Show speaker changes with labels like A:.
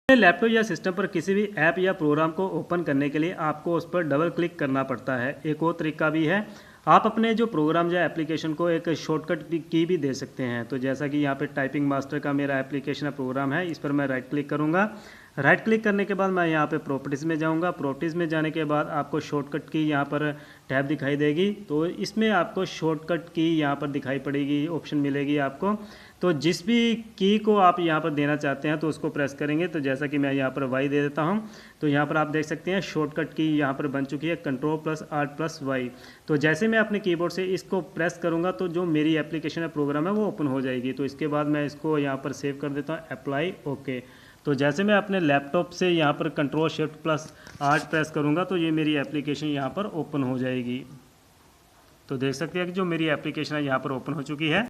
A: Laptop या system पर किसी भी ऐप या प्रोग्राम को ओपन करने के लिए आपको उस पर डबल क्लिक करना पड़ता है। एक और तरीका भी है, आप अपने जो प्रोग्राम या एप्लीकेशन को एक शॉर्टकट की भी दे सकते हैं। तो जैसा कि यहाँ पे टाइपिंग मास्टर का मेरा एप्लीकेशन या प्रोग्राम है, इस पर मैं राइट क्लिक करूँगा। राइट क्लिक करने के बाद मैं यहाँ पे प्रॉपर्टीज़ में जाऊँगा। प्रॉपर्टीज़ में जाने के बाद आपको शॉर्टकट की यहाँ पर टैब दिखाई देगी, तो इसमें आपको शॉर्टकट की यहाँ पर दिखाई पड़ेगी, ऑप्शन मिलेगी आपको। तो जिस भी की को आप यहाँ पर देना चाहते हैं तो उसको प्रेस करेंगे। तो जैसा कि मैं यहाँ पर वाई दे देता हूँ, तो यहाँ पर आप देख सकते हैं शॉर्टकट की यहाँ पर बन चुकी है Ctrl+Alt+Y। तो जैसे मैं अपने कीबोर्ड से इसको प्रेस करूँगा तो जो मेरी एप्लीकेशन या प्रोग्राम है वो ओपन हो जाएगी। तो इसके बाद मैं इसको यहाँ पर सेव कर देता हूँ, अप्लाई ओके। तो जैसे मैं अपने लैपटॉप से यहाँ पर Ctrl+Shift+Alt प्रेस करूँगा तो ये मेरी एप्लीकेशन यहाँ पर ओपन हो जाएगी। तो देख सकते हैं कि जो मेरी एप्लीकेशन है यहाँ पर ओपन हो चुकी है।